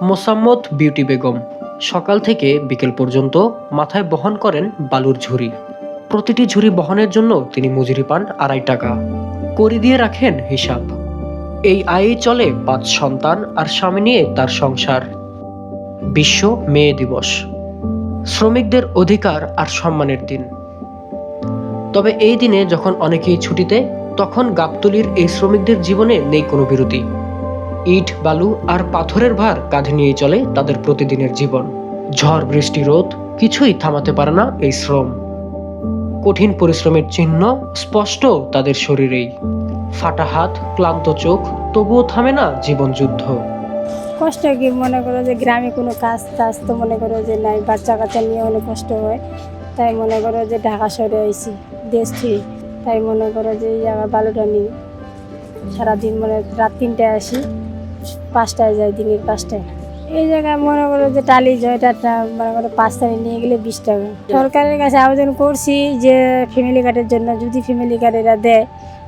Mosammat beauty Begum সকাল থেকে বিকেল পর্যন্ত মাথায় বহন করেন বালুর ঝুড়ি। প্রতিটি ঝুড়ি বহনের জন্য তিনি মজুরি পান 2.5 টাকা। করে দিয়ে রাখেন হিসাব। এই আয়েই চলে 5 সন্তান আর স্বামী নিয়ে তার সংসার। বিশ্ব মেয়ে দিবস, শ্রমিকদের অধিকার আর সম্মানের দিন। তবে এই দিনে যখন অনেকেই ছুটিতে, তখন গাবতলীর এই শ্রমিকদের জীবনে নেই কোনো বিরতি। ইট, বালু আর পাথরের ভার কাঁধে নিয়ে চলে তাদের প্রতিদিনের জীবন। ঝড়, বৃষ্টি, রোদ কিছুই থামাতে পারে না এই শ্রম। কঠিন পরিশ্রমের চিহ্ন স্পষ্ট তাদের শরীরেই। ফাটা হাত, ক্লান্ত চোখ, তবুও থামে না জীবন যুদ্ধ। কষ্ট কি মনে করো যে গ্রামে কোনো কাজ টাজ তো মনে করো যে নাই, বাচ্চা কাচ্চা নিয়ে অনেক কষ্ট হয়। তাই মনে করো যে ঢাকা শহরে আইছি দেশ থেকে। তাই মনে করো যে এই জায়গায় বালুটা নিই সারাদিন, মানে রাত 3টায় আসি, 5টায় যাই, দিনের 5টায়। এই জায়গায় মনে করো যে টালি জয়টা মনে করো 5 তারিখ নিয়ে গেলে 20 টাকা। সরকারের কাছে আবেদন করছি যে ফ্যামিলি কার্ডের জন্য, যদি ফ্যামিলি কার্ড এরা দেয়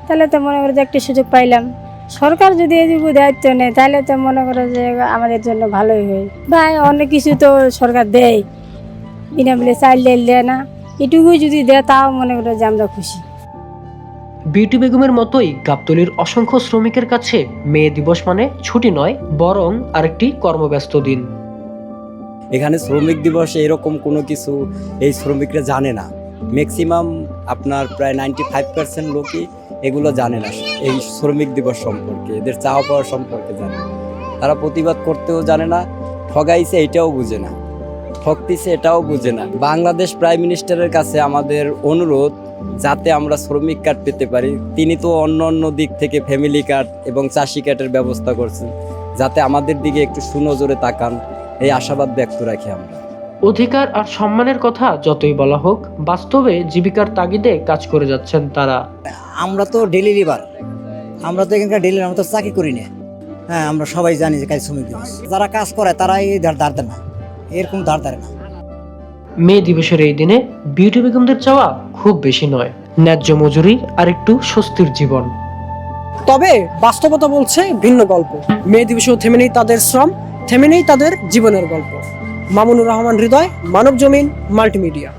তাহলে তো মনে করো যে একটা সুযোগ পাইলাম। সরকার যদি এটুকু দায়িত্ব নেয় তাহলে তো মনে করো যে আমাদের জন্য ভালোই হয়। বা অনেক কিছু তো সরকার দেয়, বিনামূল্যে চাল ডাল দেয় না, এটুকু যদি দেয় তাও মনে করো যে আমরা খুশি। বিউটি বেগমের মতোই গাবতলীর অসংখ্য শ্রমিকের কাছে মেয়ে দিবস মানে ছুটি নয়, বরং আরেকটি কর্মব্যস্ত দিন। এখানে শ্রমিক দিবস এরকম কোনো কিছু এই শ্রমিকরা জানে না। ম্যাক্সিমাম আপনার প্রায় 95% লোকই এগুলো জানে না, এই শ্রমিক দিবস সম্পর্কে, এদের চাওয়া পাওয়া সম্পর্কে জানে না। তারা প্রতিবাদ করতেও জানে না, ঠগাইছে এটাও বুঝে না, ঠকতিছে এটাও বুঝে না। বাংলাদেশ প্রাইম মিনিস্টারের কাছে আমাদের অনুরোধ, যাতে আমরা শ্রমিক কার্ড পেতে পারি। তিনি তো অন্য অন্য দিক থেকে ফ্যামিলি কার্ড এবং চাষি কার্ডের ব্যবস্থা করছেন, যাতে আমাদের দিকে একটু সুনজরে তাকান, এই আশাবাদ ব্যক্ত রাখি আমরা। অধিকার আর সম্মানের কথা যতই বলা হোক, বাস্তবে জীবিকার তাগিদে কাজ করে যাচ্ছেন তারা। আমরা তো ডেলি লিভার, আমরা তো এখানকার ডেলি, আমরা তো চাকরি করি না। হ্যাঁ, আমরা সবাই জানি যে কাজ শ্রমিক দিবস। যারা কাজ করে তারাই ধার দেয় না, এরকম ধার দেয় না। মে দিবসের এই দিনে বিউটি বেগমদের চাওয়া খুব বেশি নয়, ন্যায্য মজুরি আর একটু স্বস্তির জীবন। তবে বাস্তবতা বলছে ভিন্ন গল্প। মে দিবসেও থেমে নেই তাদের শ্রম, থেমে নেই তাদের জীবনের গল্প। মামুনুর রহমান হৃদয়, মানব জমিন, মাল্টিমিডিয়া।